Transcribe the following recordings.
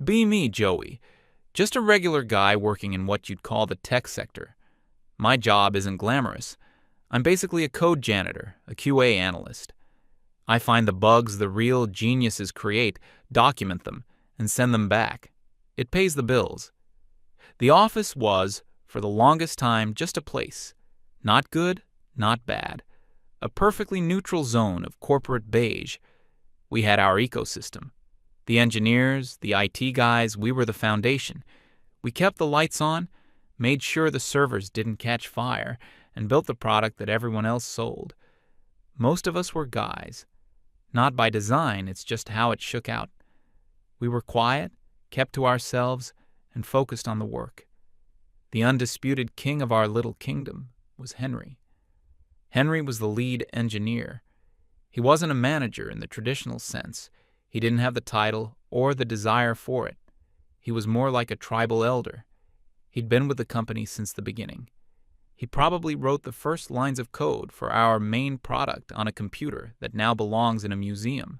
Be me, Joey. Just a regular guy working in what you'd call the tech sector. My job isn't glamorous. I'm basically a code janitor, a QA analyst. I find the bugs the real geniuses create, document them, and send them back. It pays the bills. The office was, for the longest time, just a place. Not good, not bad. A perfectly neutral zone of corporate beige. We had our ecosystem. The engineers, the IT guys, we were the foundation. We kept the lights on, made sure the servers didn't catch fire, and built the product that everyone else sold. Most of us were guys. Not by design, it's just how it shook out. We were quiet, kept to ourselves, and focused on the work. The undisputed king of our little kingdom was Henry. Henry was the lead engineer. He wasn't a manager in the traditional sense. He didn't have the title or the desire for it. He was more like a tribal elder. He'd been with the company since the beginning. He probably wrote the first lines of code for our main product on a computer that now belongs in a museum.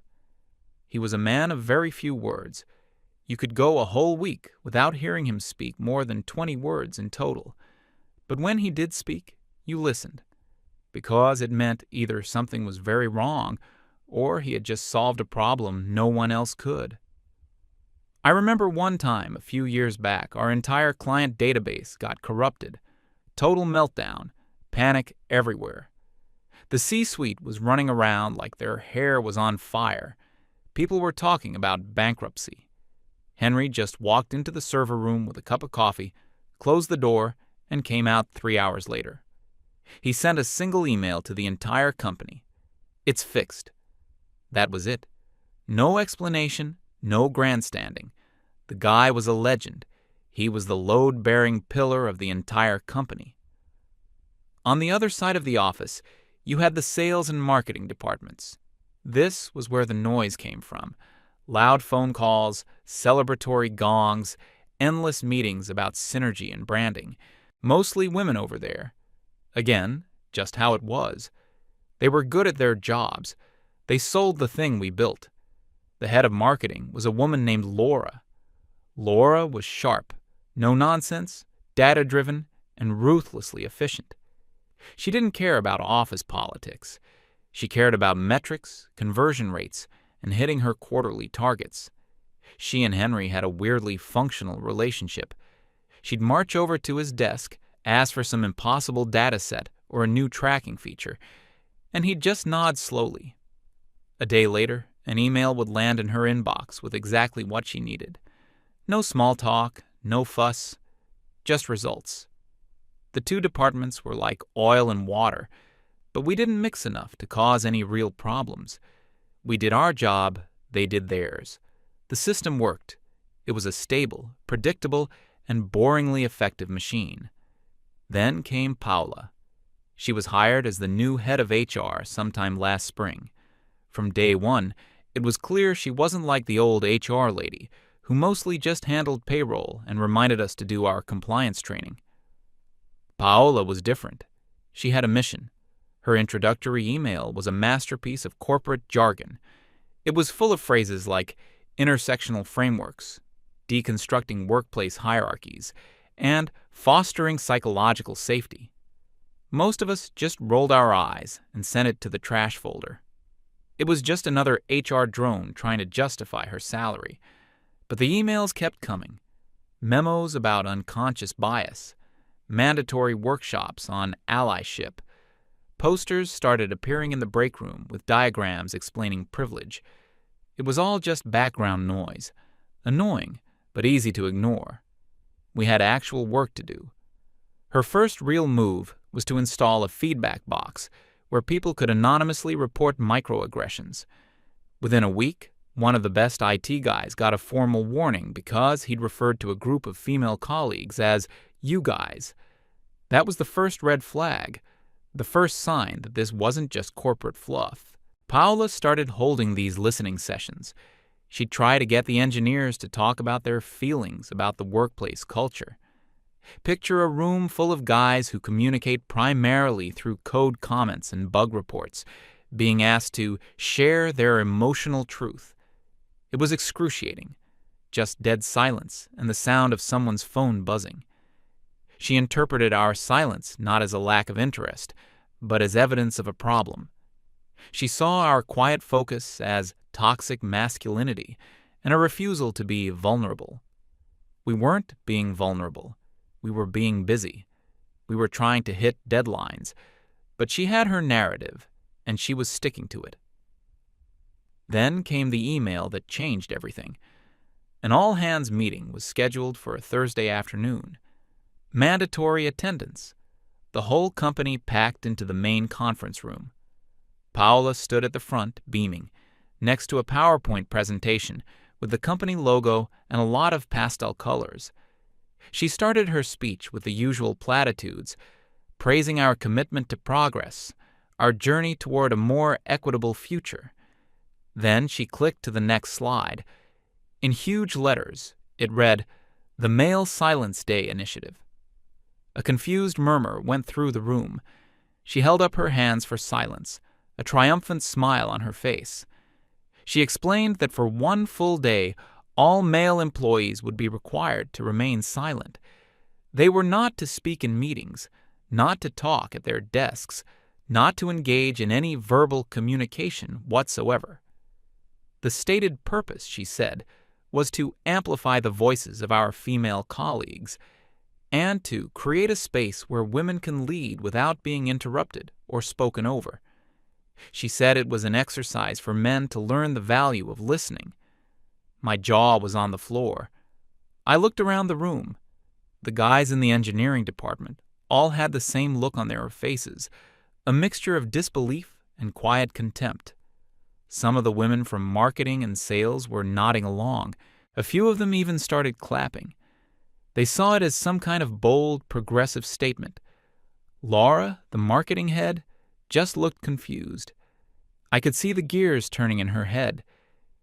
He was a man of very few words. You could go a whole week without hearing him speak more than 20 words in total. But when he did speak, you listened, because it meant either something was very wrong or he had just solved a problem no one else could. I remember one time, a few years back, our entire client database got corrupted. Total meltdown, panic everywhere. The C-suite was running around like their hair was on fire. People were talking about bankruptcy. Henry just walked into the server room with a cup of coffee, closed the door, and came out 3 hours later. He sent a single email to the entire company. It's fixed. That was it. No explanation, no grandstanding. The guy was a legend. He was the load-bearing pillar of the entire company. On the other side of the office, you had the sales and marketing departments. This was where the noise came from. Loud phone calls, celebratory gongs, endless meetings about synergy and branding. Mostly women over there. Again, just how it was. They were good at their jobs. They sold the thing we built. The head of marketing was a woman named Laura. Laura was sharp, no nonsense, data-driven, and ruthlessly efficient. She didn't care about office politics. She cared about metrics, conversion rates, and hitting her quarterly targets. She and Henry had a weirdly functional relationship. She'd march over to his desk, ask for some impossible data set or a new tracking feature, and he'd just nod slowly. A day later, an email would land in her inbox with exactly what she needed. No small talk, no fuss, just results. The two departments were like oil and water, but we didn't mix enough to cause any real problems. We did our job, they did theirs. The system worked. It was a stable, predictable, and boringly effective machine. Then came Paula. She was hired as the new head of HR sometime last spring. From day one, it was clear she wasn't like the old HR lady, who mostly just handled payroll and reminded us to do our compliance training. Paola was different. She had a mission. Her introductory email was a masterpiece of corporate jargon. It was full of phrases like intersectional frameworks, deconstructing workplace hierarchies, and fostering psychological safety. Most of us just rolled our eyes and sent it to the trash folder. It was just another HR drone trying to justify her salary. But the emails kept coming. Memos about unconscious bias, mandatory workshops on allyship. Posters started appearing in the break room with diagrams explaining privilege. It was all just background noise. Annoying, but easy to ignore. We had actual work to do. Her first real move was to install a feedback box where people could anonymously report microaggressions. Within a week, one of the best IT guys got a formal warning because he'd referred to a group of female colleagues as "you guys." That was the first red flag, the first sign that this wasn't just corporate fluff. Paula started holding these listening sessions. She'd try to get the engineers to talk about their feelings about the workplace culture. Picture a room full of guys who communicate primarily through code comments and bug reports, being asked to share their emotional truth. It was excruciating. just dead silence and the sound of someone's phone buzzing. She interpreted our silence not as a lack of interest, but as evidence of a problem. She saw our quiet focus as toxic masculinity and a refusal to be vulnerable. We weren't being vulnerable. We were being busy. We were trying to hit deadlines, but she had her narrative, and she was sticking to it. Then came the email that changed everything. An all-hands meeting was scheduled for a Thursday afternoon. Mandatory attendance. The whole company packed into the main conference room. Paola stood at the front, beaming, next to a PowerPoint presentation with the company logo and a lot of pastel colors. She started her speech with the usual platitudes, praising our commitment to progress, our journey toward a more equitable future. Then she clicked to the next slide. In huge letters, it read, "The Male Silence Day Initiative." A confused murmur went through the room. She held up her hands for silence, a triumphant smile on her face. She explained that for one full day, all male employees would be required to remain silent. They were not to speak in meetings, not to talk at their desks, not to engage in any verbal communication whatsoever. The stated purpose, she said, was to amplify the voices of our female colleagues and to create a space where women can lead without being interrupted or spoken over. She said it was an exercise for men to learn the value of listening. My jaw was on the floor. I looked around the room. The guys in the engineering department all had the same look on their faces, a mixture of disbelief and quiet contempt. Some of the women from marketing and sales were nodding along. A few of them even started clapping. They saw it as some kind of bold, progressive statement. Laura, the marketing head, just looked confused. I could see the gears turning in her head.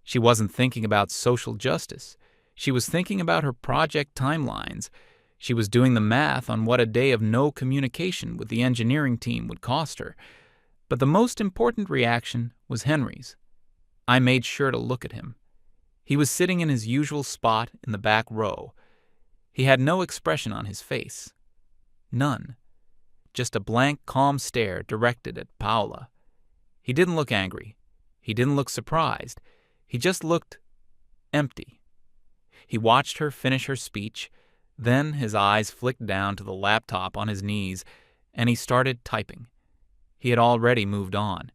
She wasn't thinking about social justice. She was thinking about her project timelines. She was doing the math on what a day of no communication with the engineering team would cost her. But the most important reaction was Henry's. I made sure to look at him. He was sitting in his usual spot in the back row. He had no expression on his face. None. Just a blank, calm stare directed at Paola. He didn't look angry. He didn't look surprised. He just looked empty. He watched her finish her speech. Then his eyes flicked down to the laptop on his knees, and he started typing. He had already moved on.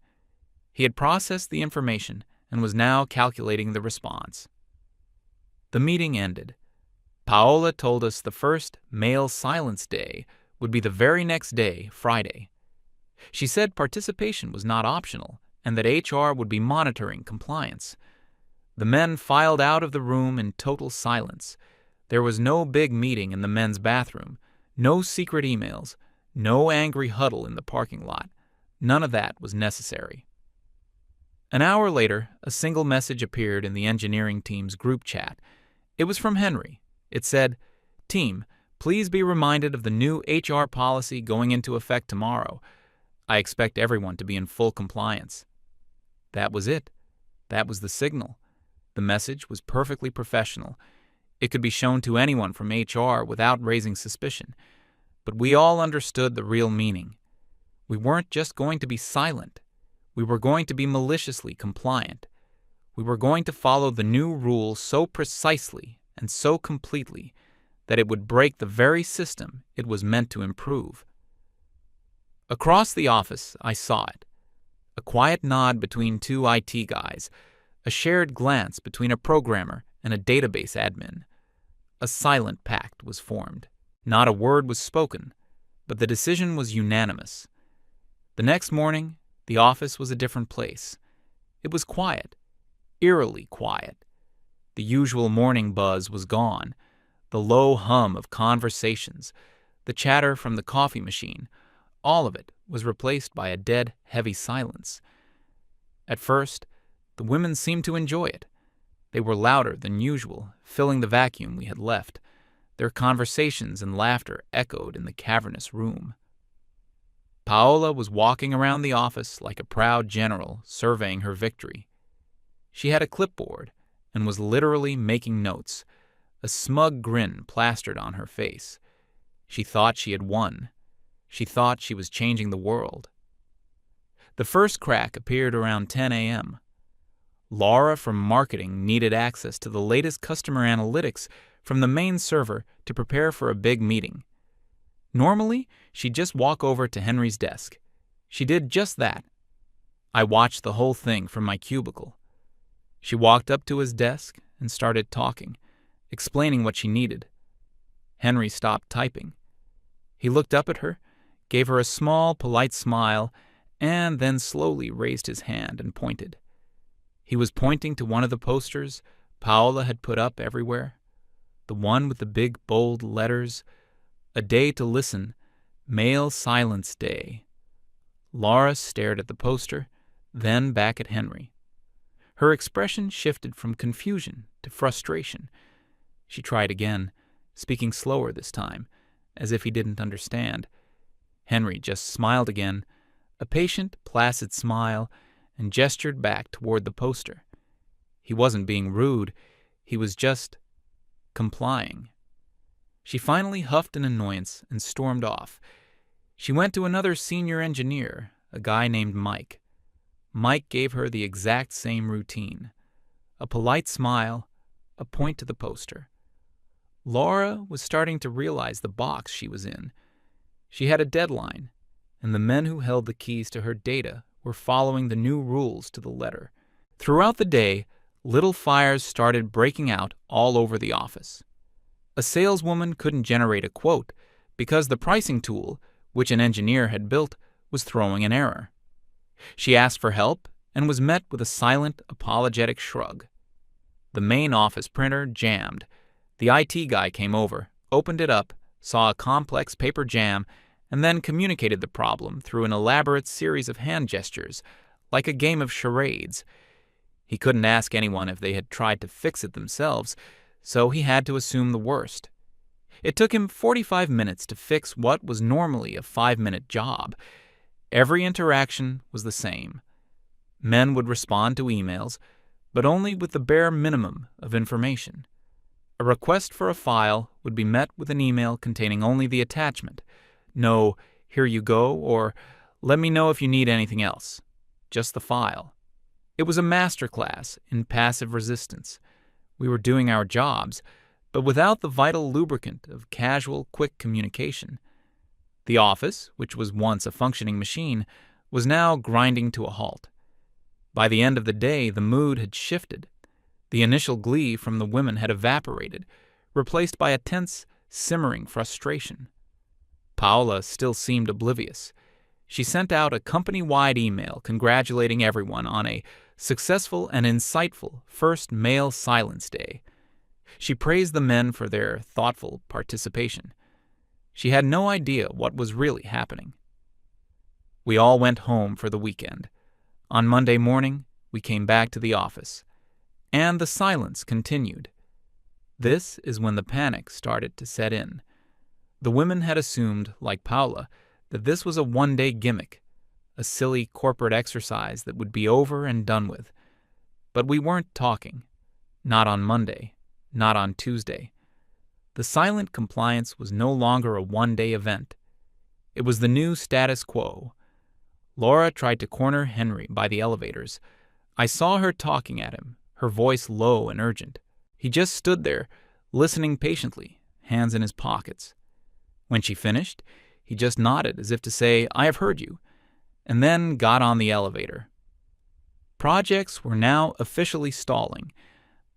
He had processed the information and was now calculating the response. The meeting ended. Paola told us the first Male Silence Day would be the very next day, Friday. She said participation was not optional and that HR would be monitoring compliance. The men filed out of the room in total silence. There was no big meeting in the men's bathroom, no secret emails, no angry huddle in the parking lot. None of that was necessary. An hour later, a single message appeared in the engineering team's group chat. It was from Henry. It said, "Team, please be reminded of the new HR policy going into effect tomorrow. I expect everyone to be in full compliance." That was it. That was the signal. The message was perfectly professional. It could be shown to anyone from HR without raising suspicion. But we all understood the real meaning. We weren't just going to be silent. We were going to be maliciously compliant. We were going to follow the new rule so precisely and so completely that it would break the very system it was meant to improve. Across the office, I saw it. A quiet nod between two IT guys, a shared glance between a programmer and a database admin. A silent pact was formed. Not a word was spoken, but the decision was unanimous. The next morning, the office was a different place. It was quiet, eerily quiet. The usual morning buzz was gone, the low hum of conversations, the chatter from the coffee machine, all of it was replaced by a dead, heavy silence. At first, the women seemed to enjoy it. They were louder than usual, filling the vacuum we had left. Their conversations and laughter echoed in the cavernous room. Paola was walking around the office like a proud general surveying her victory. She had a clipboard, and was literally making notes, a smug grin plastered on her face. She thought she had won. She thought she was changing the world. The first crack appeared around 10 a.m. Laura from marketing needed access to the latest customer analytics from the main server to prepare for a big meeting. Normally, she'd just walk over to Henry's desk. She did just that. I watched the whole thing from my cubicle. She walked up to his desk and started talking, explaining what she needed. Henry stopped typing. He looked up at her, gave her a small, polite smile, and then slowly raised his hand and pointed. He was pointing to one of the posters Paola had put up everywhere, the one with the big, bold letters, "A Day to Listen, Male Silence Day." Laura stared at the poster, then back at Henry. Her expression shifted from confusion to frustration. She tried again, speaking slower this time, as if he didn't understand. Henry just smiled again, a patient, placid smile, and gestured back toward the poster. He wasn't being rude, he was just complying. She finally huffed in annoyance and stormed off. She went to another senior engineer, a guy named Mike. Mike gave her the exact same routine. A polite smile, a point to the poster. Laura was starting to realize the box she was in. She had a deadline, and the men who held the keys to her data were following the new rules to the letter. Throughout the day, little fires started breaking out all over the office. A saleswoman couldn't generate a quote because the pricing tool, which an engineer had built, was throwing an error. She asked for help and was met with a silent, apologetic shrug. The main office printer jammed. The IT guy came over, opened it up, saw a complex paper jam, and then communicated the problem through an elaborate series of hand gestures, like a game of charades. He couldn't ask anyone if they had tried to fix it themselves, so he had to assume the worst. It took him 45 minutes to fix what was normally a 5-minute job. Every interaction was the same. Men would respond to emails, but only with the bare minimum of information. A request for a file would be met with an email containing only the attachment. No, "Here you go," or "Let me know if you need anything else." Just the file. It was a masterclass in passive resistance. We were doing our jobs, but without the vital lubricant of casual, quick communication. The office, which was once a functioning machine, was now grinding to a halt. By the end of the day, the mood had shifted. The initial glee from the women had evaporated, replaced by a tense, simmering frustration. Paola still seemed oblivious. She sent out a company-wide email congratulating everyone on a successful and insightful first Male Silence Day. She praised the men for their thoughtful participation. She had no idea what was really happening. We all went home for the weekend. On Monday morning, we came back to the office. And the silence continued. This is when the panic started to set in. The women had assumed, like Paula, that this was a one-day gimmick, a silly corporate exercise that would be over and done with. But we weren't talking. Not on Monday. Not on Tuesday. The silent compliance was no longer a one-day event. It was the new status quo. Laura tried to corner Henry by the elevators. I saw her talking at him, her voice low and urgent. He just stood there, listening patiently, hands in his pockets. When she finished, he just nodded as if to say, "I have heard you," and then got on the elevator. Projects were now officially stalling.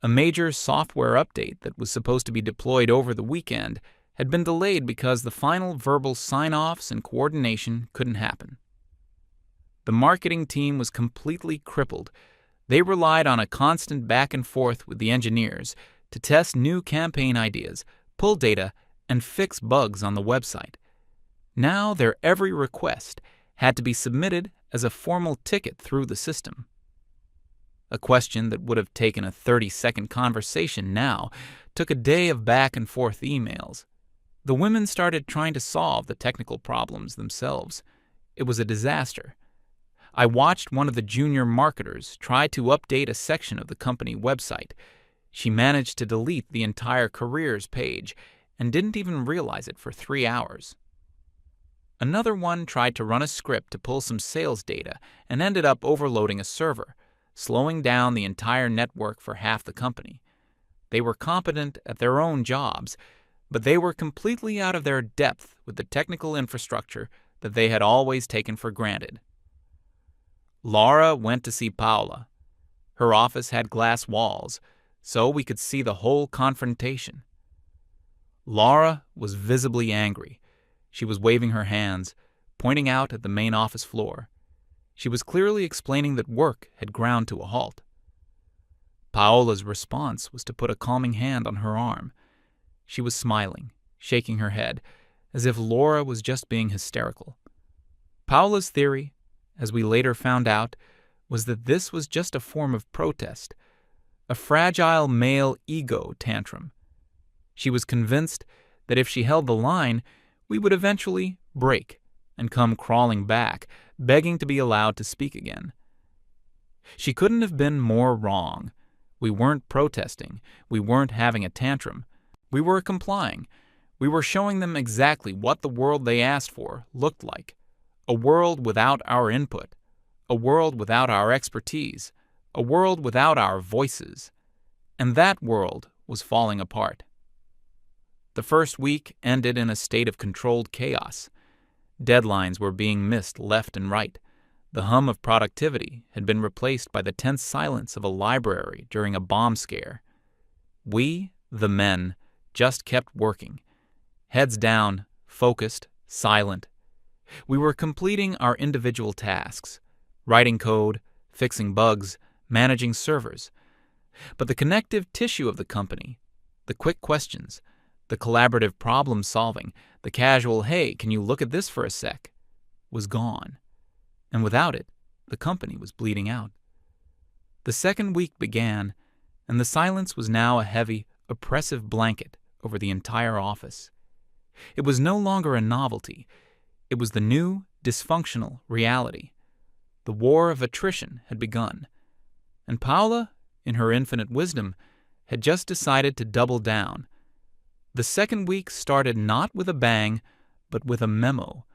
A major software update that was supposed to be deployed over the weekend had been delayed because the final verbal sign-offs and coordination couldn't happen. The marketing team was completely crippled. They relied on a constant back and forth with the engineers to test new campaign ideas, pull data, and fix bugs on the website. Now their every request had to be submitted as a formal ticket through the system. A question that would have taken a 30-second conversation now took a day of back-and-forth emails. The women started trying to solve the technical problems themselves. It was a disaster. I watched one of the junior marketers try to update a section of the company website. She managed to delete the entire careers page and didn't even realize it for 3 hours. Another one tried to run a script to pull some sales data and ended up overloading a server, slowing down the entire network for half the company. They were competent at their own jobs, but they were completely out of their depth with the technical infrastructure that they had always taken for granted. Laura went to see Paula. Her office had glass walls, so we could see the whole confrontation. Laura was visibly angry. She was waving her hands, pointing out at the main office floor. She was clearly explaining that work had ground to a halt. Paola's response was to put a calming hand on her arm. She was smiling, shaking her head, as if Laura was just being hysterical. Paola's theory, as we later found out, was that this was just a form of protest, a fragile male ego tantrum. She was convinced that if she held the line, we would eventually break and come crawling back, begging to be allowed to speak again. She couldn't have been more wrong. We weren't protesting. We weren't having a tantrum. We were complying. We were showing them exactly what the world they asked for looked like. A world without our input. A world without our expertise. A world without our voices. And that world was falling apart. The first week ended in a state of controlled chaos. Deadlines were being missed left and right. The hum of productivity had been replaced by the tense silence of a library during a bomb scare. We, the men, just kept working. Heads down, focused, silent. We were completing our individual tasks, writing code, fixing bugs, managing servers. But the connective tissue of the company, the quick questions, the collaborative problem-solving, the casual, hey, can you look at this for a sec, was gone. And without it, the company was bleeding out. The second week began, and the silence was now a heavy, oppressive blanket over the entire office. It was no longer a novelty. It was the new, dysfunctional reality. The war of attrition had begun. And Paula, in her infinite wisdom, had just decided to double down. The second week started not with a bang, but with a memo.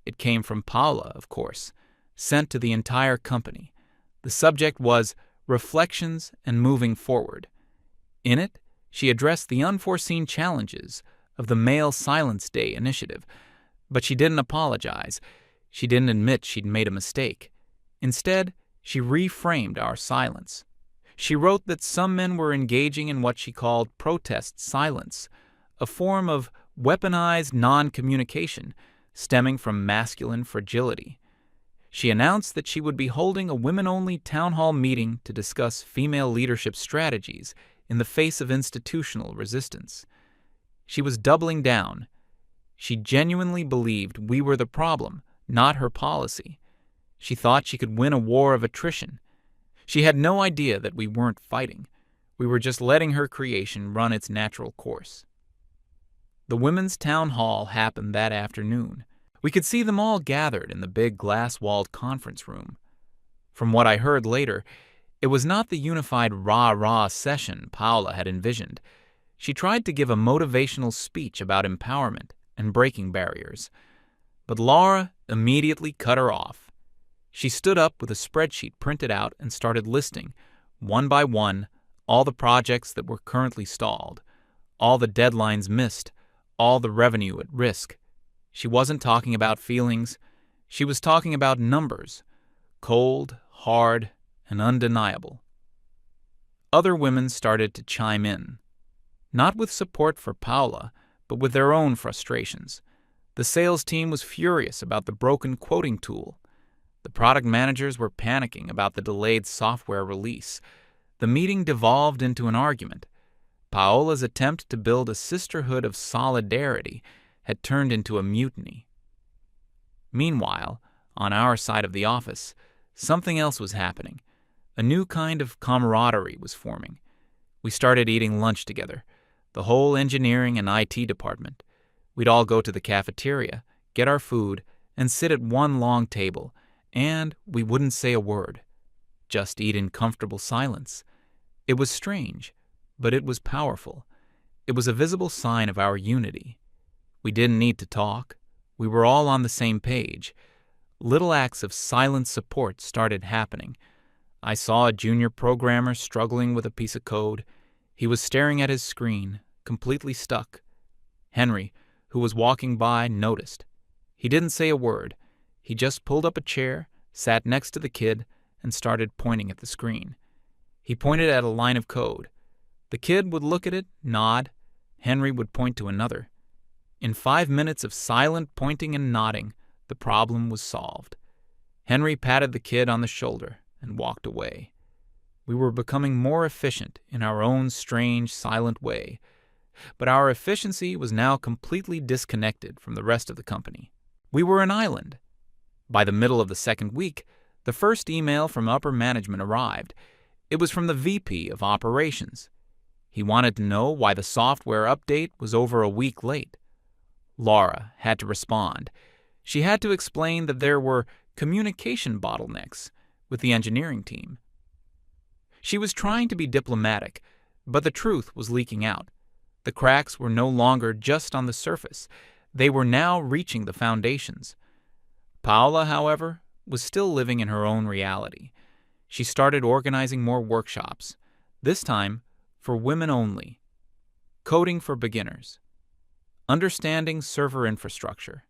It came from Paula, of course, sent to the entire company. The subject was Reflections and Moving Forward. In it, she addressed the unforeseen challenges of the Male Silence Day initiative, but she didn't apologize. She didn't admit she'd made a mistake. Instead, she reframed our silence. She wrote that some men were engaging in what she called protest silence, a form of weaponized non-communication stemming from masculine fragility. She announced that she would be holding a women-only town hall meeting to discuss female leadership strategies in the face of institutional resistance. She was doubling down. She genuinely believed we were the problem, not her policy. She thought she could win a war of attrition. She had no idea that we weren't fighting. We were just letting her creation run its natural course. The women's town hall happened that afternoon. We could see them all gathered in the big glass-walled conference room. From what I heard later, it was not the unified rah-rah session Paula had envisioned. She tried to give a motivational speech about empowerment and breaking barriers. But Laura immediately cut her off. She stood up with a spreadsheet printed out and started listing, one by one, all the projects that were currently stalled, all the deadlines missed, all the revenue at risk. She wasn't talking about feelings. She was talking about numbers, cold, hard, and undeniable. Other women started to chime in, not with support for Paula, but with their own frustrations. The sales team was furious about the broken quoting tool. The product managers were panicking about the delayed software release. The meeting devolved into an argument. Paola's attempt to build a sisterhood of solidarity had turned into a mutiny. Meanwhile, on our side of the office, something else was happening. A new kind of camaraderie was forming. We started eating lunch together, the whole engineering and IT department. We'd all go to the cafeteria, get our food, and sit at one long table, and we wouldn't say a word, just eat in comfortable silence. It was strange, but it was powerful. It was a visible sign of our unity. We didn't need to talk. We were all on the same page. Little acts of silent support started happening. I saw a junior programmer struggling with a piece of code. He was staring at his screen, completely stuck. Henry, who was walking by, noticed. He didn't say a word. He just pulled up a chair, sat next to the kid, and started pointing at the screen. He pointed at a line of code. The kid would look at it, nod. Henry would point to another. In 5 minutes of silent pointing and nodding, the problem was solved. Henry patted the kid on the shoulder and walked away. We were becoming more efficient in our own strange, silent way, but our efficiency was now completely disconnected from the rest of the company. We were an island. By the middle of the second week, the first email from upper management arrived. It was from the VP of Operations. He wanted to know why the software update was over a week late. Laura had to respond. She had to explain that there were communication bottlenecks with the engineering team. She was trying to be diplomatic, but the truth was leaking out. The cracks were no longer just on the surface. They were now reaching the foundations. Paola, however, was still living in her own reality. She started organizing more workshops, this time for women only. Coding for beginners. Understanding server infrastructure.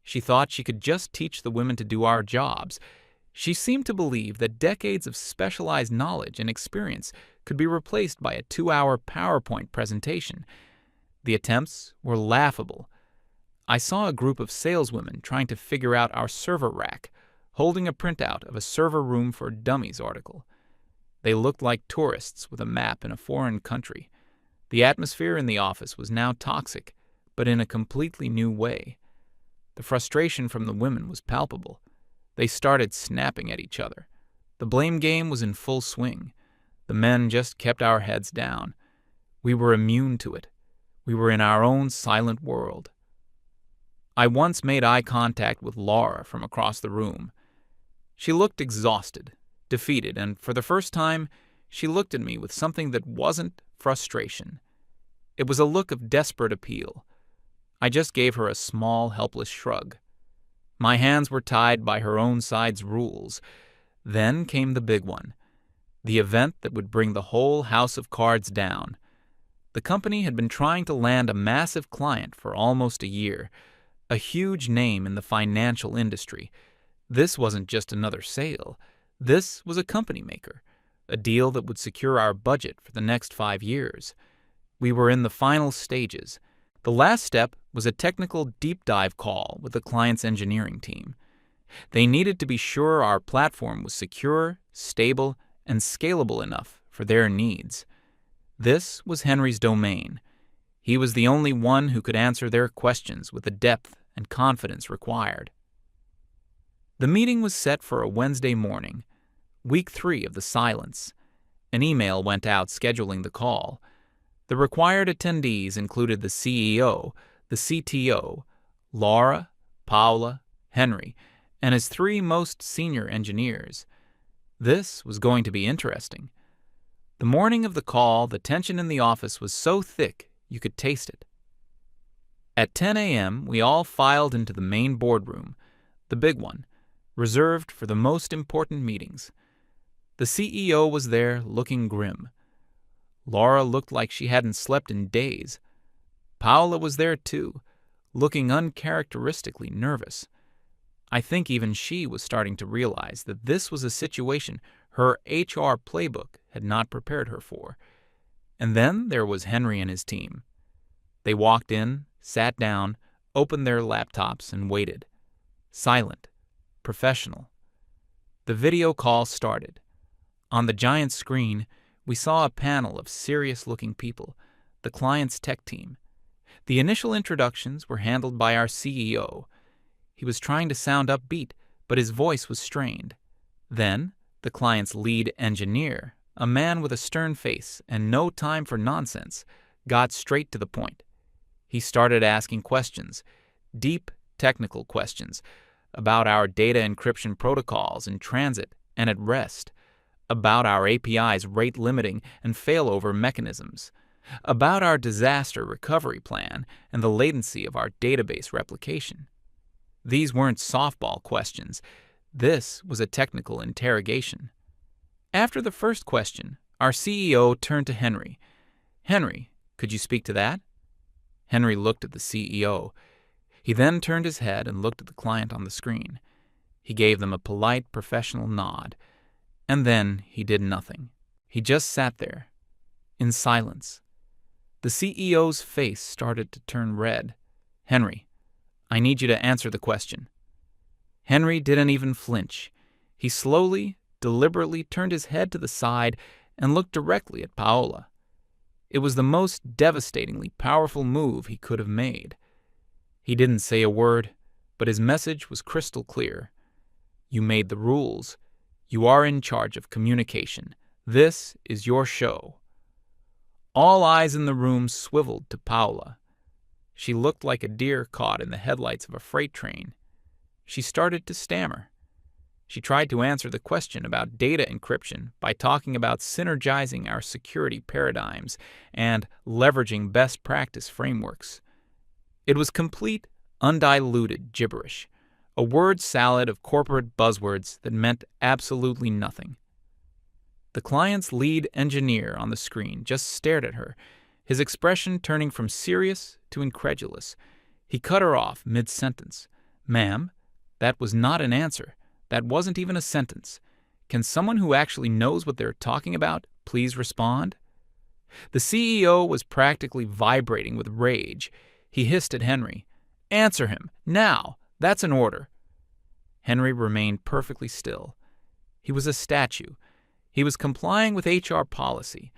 She thought she could just teach the women to do our jobs. She seemed to believe that decades of specialized knowledge and experience could be replaced by a 2-hour PowerPoint presentation. The attempts were laughable. I saw a group of saleswomen trying to figure out our server rack, holding a printout of a server room for dummies article. They looked like tourists with a map in a foreign country. The atmosphere in the office was now toxic, but in a completely new way. The frustration from the women was palpable. They started snapping at each other. The blame game was in full swing. The men just kept our heads down. We were immune to it. We were in our own silent world. I once made eye contact with Laura from across the room. She looked exhausted, defeated, and for the first time, she looked at me with something that wasn't frustration. It was a look of desperate appeal. I just gave her a small, helpless shrug. My hands were tied by her own side's rules. Then came the big one, the event that would bring the whole house of cards down. The company had been trying to land a massive client for almost a year, a huge name in the financial industry. This wasn't just another sale. This was a company maker, a deal that would secure our budget for the next 5 years. We were in the final stages. The last step was a technical deep dive call with the client's engineering team. They needed to be sure our platform was secure, stable, and scalable enough for their needs. This was Henry's domain. He was the only one who could answer their questions with the depth and confidence required. The meeting was set for a Wednesday morning, week 3 of the silence. An email went out scheduling the call. The required attendees included the CEO, the CTO, Laura, Paola, Henry, and his 3 most senior engineers. This was going to be interesting. The morning of the call, the tension in the office was so thick you could taste it. At 10 a.m., we all filed into the main boardroom, the big one, reserved for the most important meetings. The CEO was there, looking grim. Laura looked like she hadn't slept in days. Paola was there too, looking uncharacteristically nervous. I think even she was starting to realize that this was a situation her HR playbook had not prepared her for. And then there was Henry and his team. They walked in, sat down, opened their laptops, and waited. Silent, professional. The video call started. On the giant screen, we saw a panel of serious-looking people, the client's tech team. The initial introductions were handled by our CEO. He was trying to sound upbeat, but his voice was strained. Then, the client's lead engineer, a man with a stern face and no time for nonsense, got straight to the point. He started asking questions, deep technical questions, about our data encryption protocols in transit and at rest, about our API's rate limiting and failover mechanisms, about our disaster recovery plan and the latency of our database replication. These weren't softball questions. This was a technical interrogation. After the first question, our CEO turned to Henry. "Henry, could you speak to that?" Henry looked at the CEO. He then turned his head and looked at the client on the screen. He gave them a polite, professional nod. And then he did nothing. He just sat there, in silence. The CEO's face started to turn red. "Henry, I need you to answer the question." Henry didn't even flinch. He slowly, deliberately turned his head to the side and looked directly at Paola. It was the most devastatingly powerful move he could have made. He didn't say a word, but his message was crystal clear. You made the rules. You are in charge of communication. This is your show. All eyes in the room swiveled to Paola. She looked like a deer caught in the headlights of a freight train. She started to stammer. She tried to answer the question about data encryption by talking about synergizing our security paradigms and leveraging best practice frameworks. It was complete, undiluted gibberish, a word salad of corporate buzzwords that meant absolutely nothing. The client's lead engineer on the screen just stared at her, his expression turning from serious to incredulous. He cut her off mid-sentence. "Ma'am, that was not an answer. That wasn't even a sentence. Can someone who actually knows what they're talking about please respond?" The CEO was practically vibrating with rage. He hissed at Henry. "Answer him, now! That's an order." Henry remained perfectly still. He was a statue. He was complying with HR policy.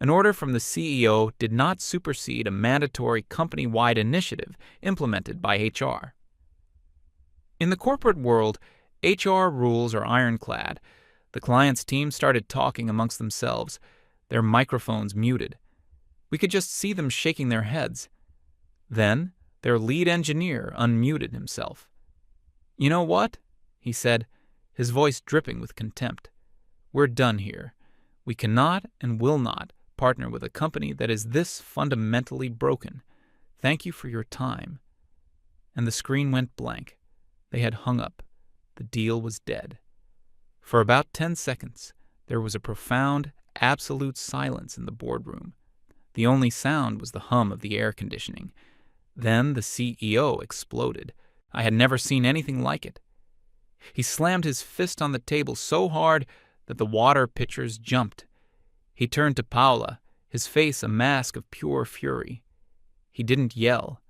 An order from the CEO did not supersede a mandatory company-wide initiative implemented by HR. In the corporate world, HR rules are ironclad. The client's team started talking amongst themselves, their microphones muted. We could just see them shaking their heads. Then, their lead engineer unmuted himself. "You know what?" he said, his voice dripping with contempt. "We're done here. We cannot and will not partner with a company that is this fundamentally broken. Thank you for your time." And the screen went blank. They had hung up. The deal was dead. For about 10 seconds, there was a profound, absolute silence in the boardroom. The only sound was the hum of the air conditioning. Then the CEO exploded. I had never seen anything like it. He slammed his fist on the table so hard that the water pitchers jumped. He turned to Paola, his face a mask of pure fury. He didn't yell.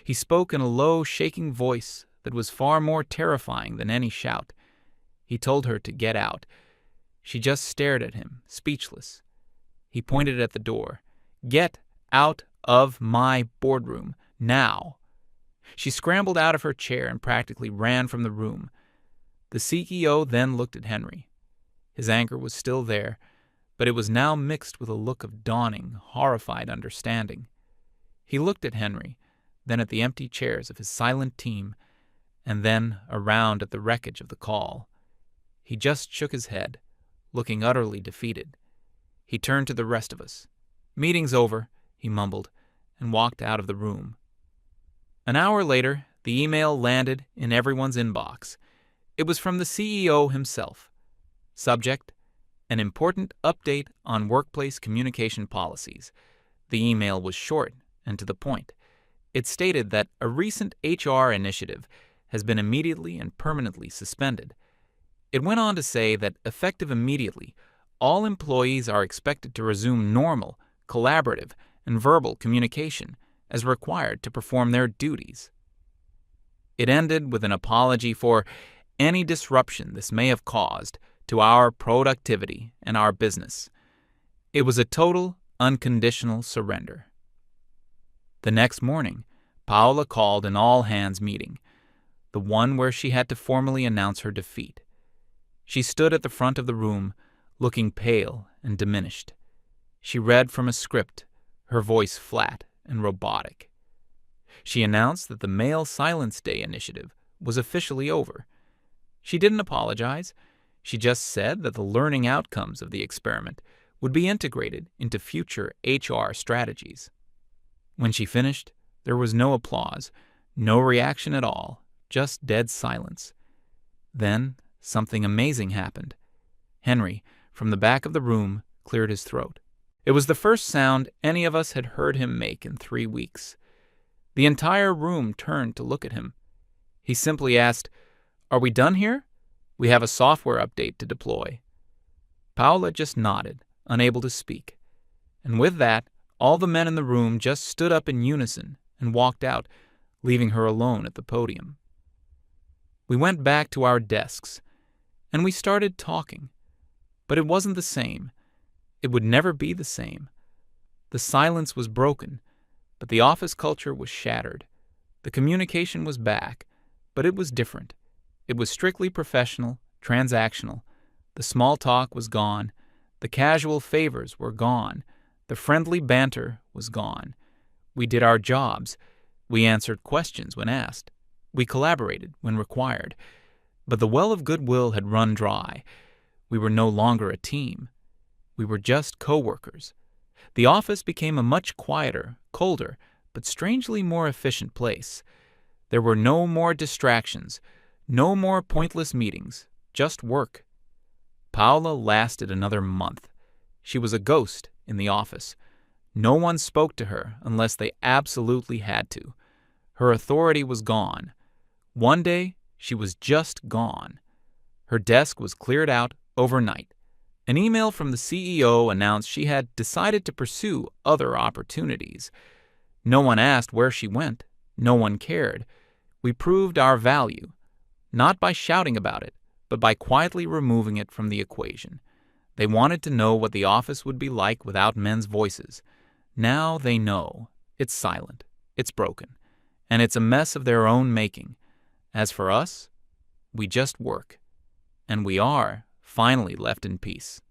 He spoke in a low, shaking voice that was far more terrifying than any shout. He told her to get out. She just stared at him, speechless. He pointed at the door. "Get out of my boardroom, now." She scrambled out of her chair and practically ran from the room. The CEO then looked at Henry. His anger was still there, but it was now mixed with a look of dawning, horrified understanding. He looked at Henry, then at the empty chairs of his silent team, and then around at the wreckage of the call. He just shook his head, looking utterly defeated. He turned to the rest of us. "Meeting's over," he mumbled, and walked out of the room. An hour later, the email landed in everyone's inbox. It was from the CEO himself. Subject: an important update on workplace communication policies. The email was short and to the point. It stated that a recent HR initiative has been immediately and permanently suspended. It went on to say that effective immediately, all employees are expected to resume normal, collaborative, and verbal communication as required to perform their duties. It ended with an apology for any disruption this may have caused to our productivity and our business. It was a total, unconditional surrender. The next morning, Paola called an all-hands meeting, the one where she had to formally announce her defeat. She stood at the front of the room, looking pale and diminished. She read from a script, her voice flat and robotic. She announced that the Male Silence Day initiative was officially over. She didn't apologize. She just said that the learning outcomes of the experiment would be integrated into future HR strategies. When she finished, there was no applause, no reaction at all, just dead silence. Then something amazing happened. Henry, from the back of the room, cleared his throat. It was the first sound any of us had heard him make in 3 weeks. The entire room turned to look at him. He simply asked, "Are we done here? We have a software update to deploy." Paula just nodded, unable to speak. And with that, all the men in the room just stood up in unison and walked out, leaving her alone at the podium. We went back to our desks, and we started talking. But it wasn't the same. It would never be the same. The silence was broken, but the office culture was shattered. The communication was back, but it was different. It was strictly professional, transactional. The small talk was gone. The casual favors were gone. The friendly banter was gone. We did our jobs. We answered questions when asked. We collaborated when required. But the well of goodwill had run dry. We were no longer a team. We were just co-workers. The office became a much quieter, colder, but strangely more efficient place. There were no more distractions, no more pointless meetings, just work. Paula lasted another month. She was a ghost in the office. No one spoke to her unless they absolutely had to. Her authority was gone. One day, she was just gone. Her desk was cleared out overnight. An email from the CEO announced she had decided to pursue other opportunities. No one asked where she went. No one cared. We proved our value, not by shouting about it, but by quietly removing it from the equation. They wanted to know what the office would be like without men's voices. Now they know. It's silent. It's broken. And it's a mess of their own making. As for us, we just work. And we are finally left in peace.